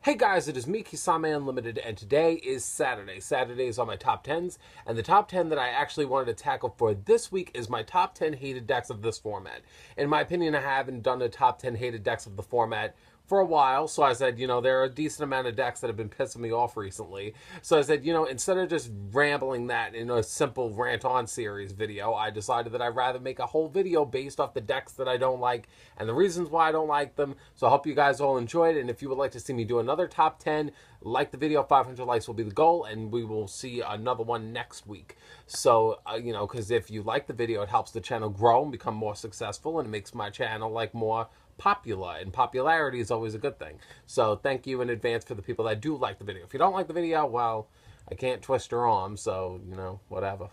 Hey guys, it is me, Kisame Unlimited, and today is Saturday. Saturday is on my top 10s, and the top 10 that I actually wanted to tackle for this week is my top 10 hated decks of this format. In my opinion, I haven't done a top 10 hated decks of the format for a while, so I said, there are a decent amount of decks that have been pissing me off recently. So I said, instead of just rambling that in a simple rant-on series video, I decided that I'd rather make a whole video based off the decks that I don't like and the reasons why I don't like them. So I hope you guys all enjoyed it, and if you would like to see me do another top 10, like the video. 500 likes will be the goal, and we will see another one next week. So, because if you like the video, it helps the channel grow and become more successful, and it makes my channel, more popular, and popularity is always a good thing. So thank you in advance for the people that do like the video. If you don't like the video, well, I can't twist your arm, so, whatever.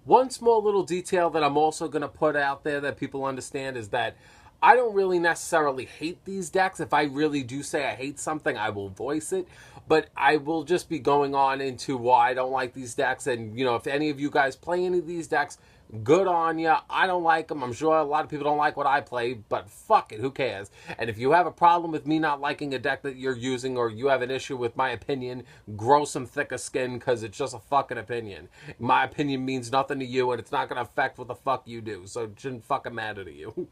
One small little detail that I'm also going to put out there that people understand is that I don't really necessarily hate these decks. If I really do say I hate something, I will voice it. But I will just be going on into why I don't like these decks. And, if any of you guys play any of these decks, good on ya. I don't like them. I'm sure a lot of people don't like what I play, but fuck it, who cares? And if you have a problem with me not liking a deck that you're using, or you have an issue with my opinion, grow some thicker skin, because it's just a fucking opinion. My opinion means nothing to you, and it's not going to affect what the fuck you do, so it shouldn't fucking matter to you.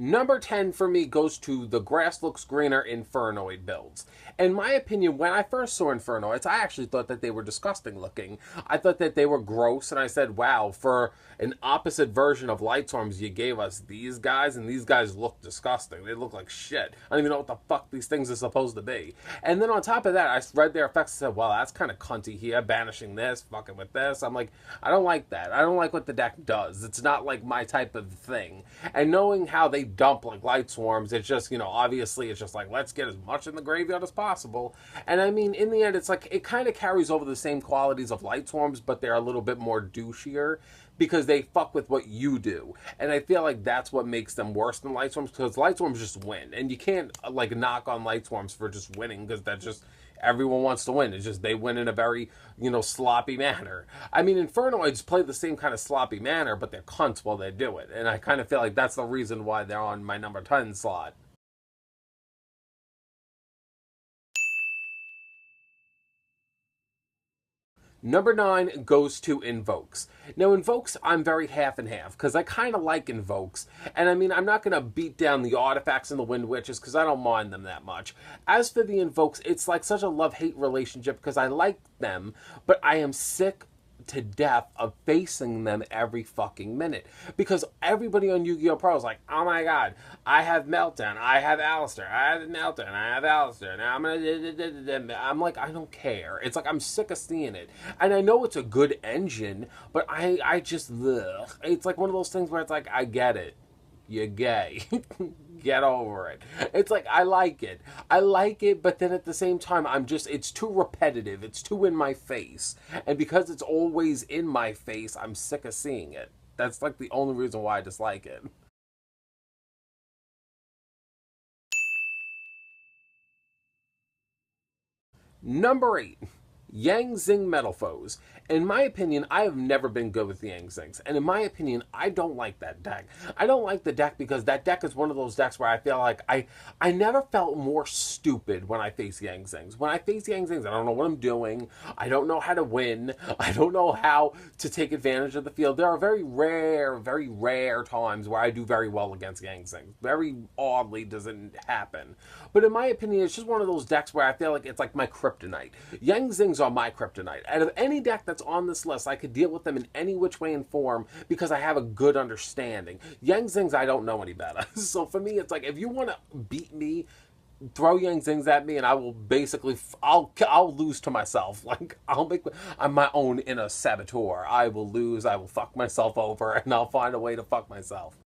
Number 10 for me goes to the Grass Looks Greener Infernoid builds. In my opinion, when I first saw Infernoids, I actually thought that they were disgusting looking. I thought that they were gross, and I said, wow, for an opposite version of Lightstorms, you gave us these guys, and these guys look disgusting. They look like shit. I don't even know what the fuck these things are supposed to be. And then on top of that, I read their effects and said, well, that's kind of cunty here, banishing this, fucking with this. I'm like, I don't like that. I don't like what the deck does. It's not like my type of thing. And knowing how they dump like light swarms, it's just, obviously it's just like, let's get as much in the graveyard as possible. And I mean, in the end, it's like, it kind of carries over the same qualities of light swarms, but they're a little bit more douchier because they fuck with what you do. And I feel like that's what makes them worse than light swarms, because light swarms just win. And you can't like knock on light swarms for just winning, because that's just, everyone wants to win. It's just they win in a very, sloppy manner. I mean, Infernoids play the same kind of sloppy manner, but they're cunts while they do it. And I kind of feel like that's the reason why they're on my number 10 slot. Number 9 goes to Invokes. Now, Invokes, I'm very half and half, because I kind of like Invokes. And I mean, I'm not going to beat down the artifacts and the Wind Witches, because I don't mind them that much. As for the Invokes, it's like such a love-hate relationship, because I like them, but I am sick to death of facing them every fucking minute, because everybody on Yu-Gi-Oh! Pro is like, oh my god, I have Meltdown, I have Alistair, I have Meltdown, I have Alistair, now I'm like, I don't care. It's like, I'm sick of seeing it. And I know it's a good engine, but I just, ugh. It's like one of those things where it's like, I get it. You're gay. Get over it. It's like, I like it. I like it, but then at the same time, it's too repetitive. It's too in my face. And because it's always in my face, I'm sick of seeing it. That's like the only reason why I dislike it. Number 8. Yang Zing Metal Foes. In my opinion, I have never been good with the Yang Zings. And in my opinion, I don't like that deck. I don't like the deck because that deck is one of those decks where I feel like I never felt more stupid when I face Yang Zings. When I face Yang Zings, I don't know what I'm doing. I don't know how to win. I don't know how to take advantage of the field. There are very rare times where I do very well against Yang Zings. Very oddly doesn't happen. But in my opinion, it's just one of those decks where I feel like it's like my kryptonite. Yang Zings are my kryptonite. Out of any deck that's on this list, I could deal with them in any which way and form because I have a good understanding. Yang Zings, I don't know any better. So for me, it's like, if you want to beat me, throw Yang Zings at me, and I will basically, I'll lose to myself. Like, I'm my own inner saboteur. I will lose, I will fuck myself over, and I'll find a way to fuck myself.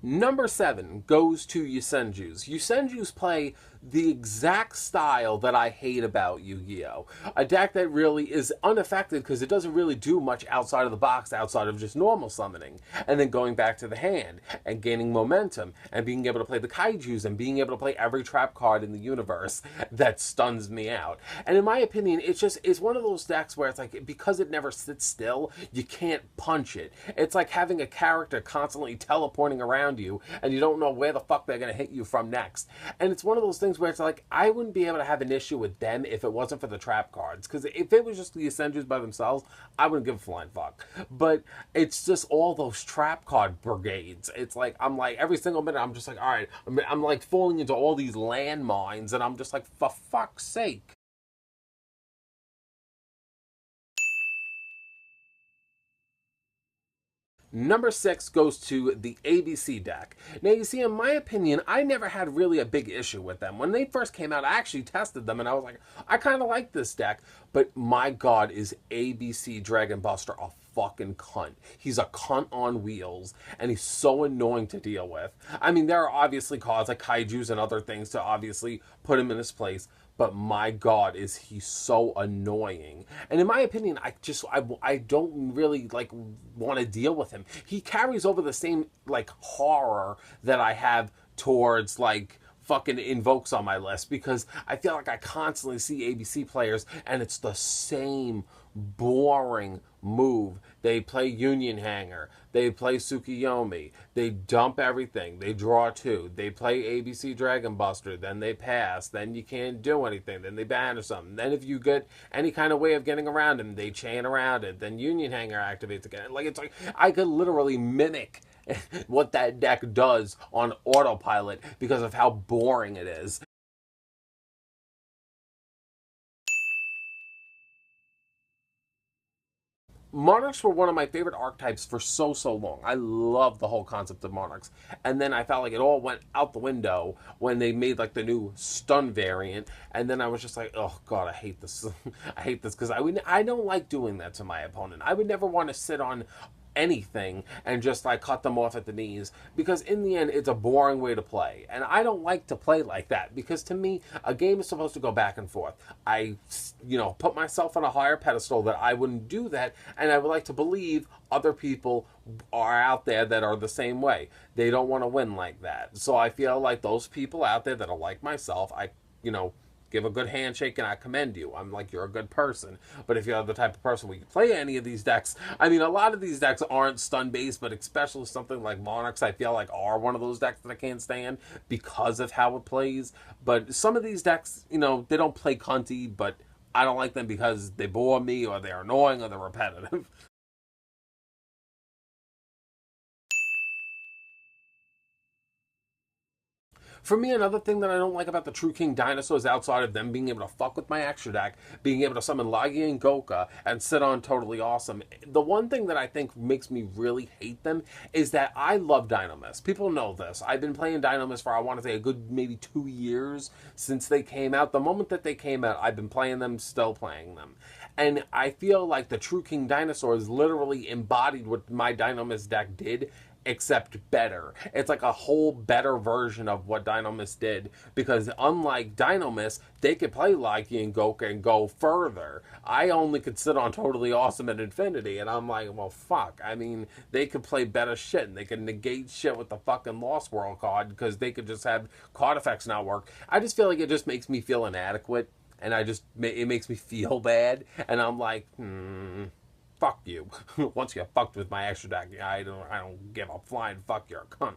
Number 7 goes to Yusenjus. Yusenjus play the exact style that I hate about Yu-Gi-Oh! A deck that really is unaffected because it doesn't really do much outside of the box, outside of just normal summoning, and then going back to the hand and gaining momentum and being able to play the kaijus and being able to play every trap card in the universe that stuns me out. And in my opinion, it's one of those decks where it's like, because it never sits still, you can't punch it. It's like having a character constantly teleporting around you and you don't know where the fuck they're going to hit you from next. And it's one of those things where it's like, I wouldn't be able to have an issue with them if it wasn't for the trap cards. Because if it was just the Ascenders by themselves, I wouldn't give a flying fuck. But it's just all those trap card brigades. It's like, I'm like, every single minute, I'm just like, all right, I'm like falling into all these landmines, and I'm just like, for fuck's sake. Number 6 goes to the ABC deck. Now, you see, in my opinion, I never had really a big issue with them. When they first came out, I actually tested them, and I was like, I kind of like this deck. But my god, is ABC Dragon Buster a fucking cunt. He's a cunt on wheels, and he's so annoying to deal with. I mean, there are obviously cards like kaijus and other things to obviously put him in his place, but my god, is he so annoying. And in my opinion, I don't really like want to deal with him. He carries over the same like horror that I have towards like fucking invokes on my list, because I feel like I constantly see ABC players and it's the same boring move. They play Union Hanger, they play Tsukiyomi, they dump everything, they draw 2, they play ABC Dragon Buster, then they pass, then you can't do anything, then they banish something, then if you get any kind of way of getting around him, they chain around it, then Union Hanger activates again. Like, it's like I could literally mimic what that deck does on autopilot because of how boring it is. Monarchs were one of my favorite archetypes for so long. I love the whole concept of Monarchs. And then I felt like it all went out the window when they made like the new stun variant. And then I was just like, oh god, I hate this. I hate this because I don't like doing that to my opponent. I would never want to sit on anything and just like cut them off at the knees, because in the end it's a boring way to play, and I don't like to play like that, because to me a game is supposed to go back and forth. I put myself on a higher pedestal that I wouldn't do that, and I would like to believe other people are out there that are the same way. They don't want to win like that, so I feel like those people out there that are like myself, I give a good handshake and I commend you. I'm like, you're a good person. But if you're the type of person where you play any of these decks, I mean, a lot of these decks aren't stun based, but especially something like Monarchs, I feel like are one of those decks that I can't stand because of how it plays. But some of these decks, they don't play cunty, but I don't like them because they bore me, or they're annoying, or they're repetitive. For me, another thing that I don't like about the True King dinosaurs, outside of them being able to fuck with my extra deck, being able to summon Lagi and Goka and sit on Totally Awesome, the one thing that I think makes me really hate them is that I love Dynamis. People know this. I've been playing Dynamis for, I want to say, a good maybe 2 years since they came out. The moment that they came out, I've been playing them, still playing them. And I feel like the True King dinosaurs literally embodied what my Dynamis deck did, except better. It's like a whole better version of what Dynamis did, because unlike Dynamis, they could play Laki and Goka and go further. I only could sit on Totally Awesome and Infinity, and I'm like, well, fuck. I mean, they could play better shit, and they could negate shit with the fucking Lost World card, because they could just have card effects not work. I just feel like it just makes me feel inadequate, and it makes me feel bad, and I'm like, fuck you. Once you fucked with my extra deck, I don't give a flying fuck, you're a cunt.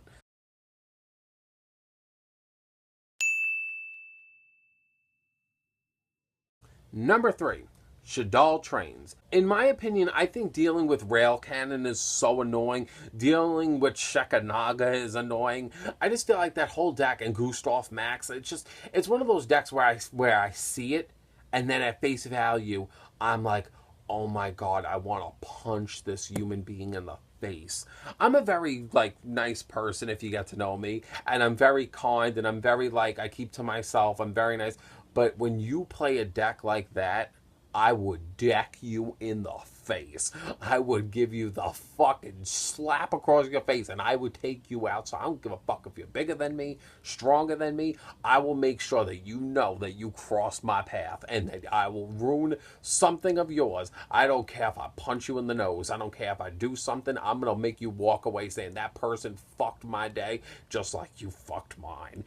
Number 3, Shadal Trains. In my opinion, I think dealing with Rail Cannon is so annoying. Dealing with Shekanaga is annoying. I just feel like that whole deck, and Gustav Max, it's one of those decks where I see it, and then at face value, I'm like, oh my god, I want to punch this human being in the face. I'm a very nice person, if you get to know me, and I'm very kind, and I'm very I keep to myself. I'm very nice. But when you play a deck like that, I would deck you in the face. I would give you the fucking slap across your face, and I would take you out. So I don't give a fuck if you're bigger than me, stronger than me. I will make sure that you know that you crossed my path, and that I will ruin something of yours. I don't care if I punch you in the nose. I don't care if I do something. I'm gonna make you walk away saying that person fucked my day just like you fucked mine.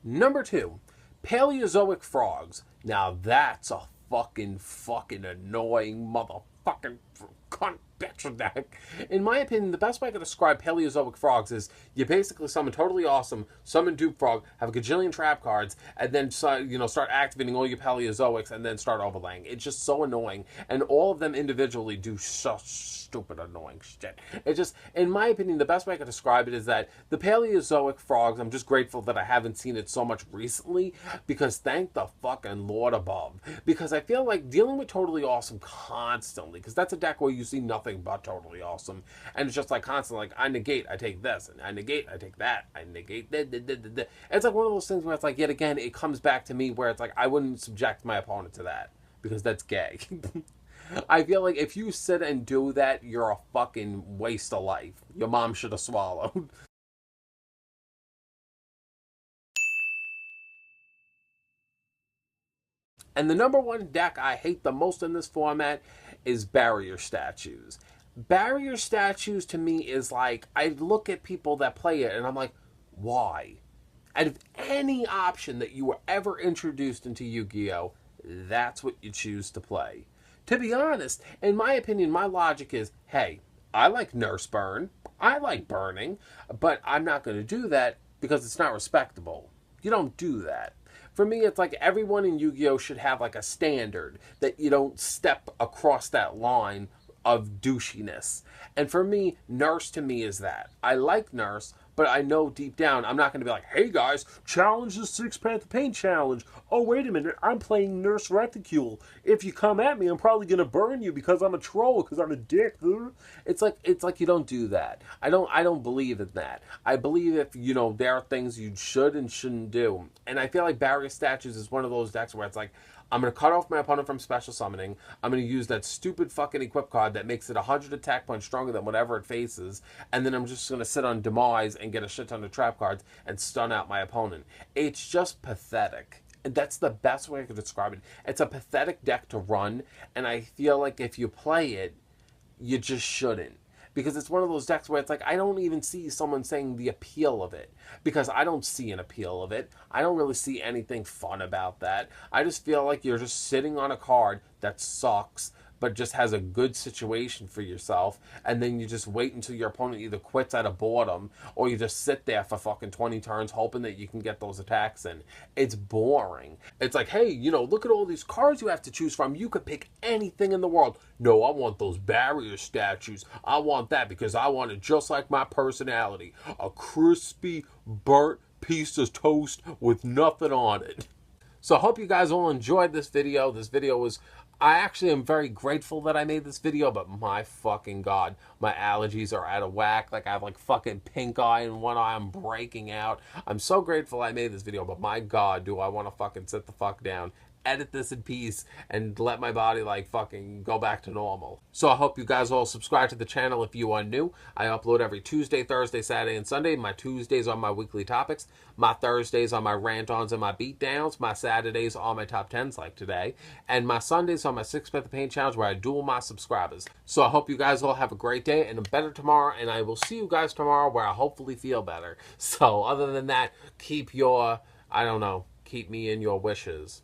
Number 2, Paleozoic frogs. Now that's a fucking annoying motherfucking cunt bitch deck. In my opinion, the best way I can describe Paleozoic frogs is you basically summon Totally Awesome, summon Dupe Frog, have a gajillion trap cards, and then start activating all your Paleozoics and then start overlaying. It's just so annoying, and all of them individually do such stupid annoying shit. It just, in my opinion, the best way I can describe it is that the Paleozoic frogs, I'm just grateful that I haven't seen it so much recently, because thank the fucking Lord above. Because I feel like dealing with Totally Awesome constantly, because that's a deck where you see nothing but Totally Awesome, and it's just like constantly like, I negate, I take this, and I negate, I take that, I negate, it's like one of those things where it's like, yet again, it comes back to me where it's like, I wouldn't subject my opponent to that, because that's gay. I feel like if you sit and do that, you're a fucking waste of life. Your mom should have swallowed. And the number one deck I hate the most in this format is Barrier Statues. Barrier Statues to me is like, I look at people that play it and I'm like, why? Out of any option that you were ever introduced into Yu-Gi-Oh!, that's what you choose to play. To be honest, in my opinion, my logic is, hey, I like Nurse Burn, I like burning, but I'm not going to do that because it's not respectable. You don't do that. For me, it's like everyone in Yu-Gi-Oh! Should have like a standard that you don't step across that line of douchiness. And for me, Nurse to me is that. I like Nurse, but I know deep down I'm not going to be like, hey guys, challenge the Six Panther Paint Challenge. Oh, wait a minute, I'm playing Nurse Reticule. If you come at me, I'm probably going to burn you because I'm a troll, because I'm a dick. It's like you don't do that. I don't believe in that. I believe if, there are things you should and shouldn't do. And I feel like Barrier Statues is one of those decks where it's like, I'm going to cut off my opponent from special summoning. I'm going to use that stupid fucking equip card that makes it 100 attack points stronger than whatever it faces. And then I'm just going to sit on Demise and get a shit ton of trap cards and stun out my opponent. It's just pathetic. And that's the best way I could describe it. It's a pathetic deck to run. And I feel like if you play it, you just shouldn't. Because it's one of those decks where it's like, I don't even see someone saying the appeal of it. Because I don't see an appeal of it. I don't really see anything fun about that. I just feel like you're just sitting on a card that sucks, but just has a good situation for yourself, and then you just wait until your opponent either quits out of boredom, or you just sit there for fucking 20 turns hoping that you can get those attacks in. It's boring. It's like, hey, look at all these cards you have to choose from. You could pick anything in the world. No, I want those Barrier Statues. I want that because I want it just like my personality. A crispy, burnt piece of toast with nothing on it. So I hope you guys all enjoyed this video. This video was, I actually am very grateful that I made this video, but my fucking God, my allergies are out of whack. Like, I have like fucking pink eye in one eye. I'm breaking out. I'm so grateful I made this video, but my God, do I want to fucking sit the fuck down, edit this in peace, and let my body like fucking go back to normal. So I hope you guys all subscribe to the channel if you are new. I upload every Tuesday, Thursday, Saturday, and Sunday. My Tuesdays are my weekly topics. My Thursdays are my rant-ons and my beatdowns. My Saturdays are my top 10s like today. And my Sundays are my Six Panther Paint Challenge where I duel my subscribers. So I hope you guys all have a great day and a better tomorrow. And I will see you guys tomorrow where I hopefully feel better. So other than that, keep me in your wishes.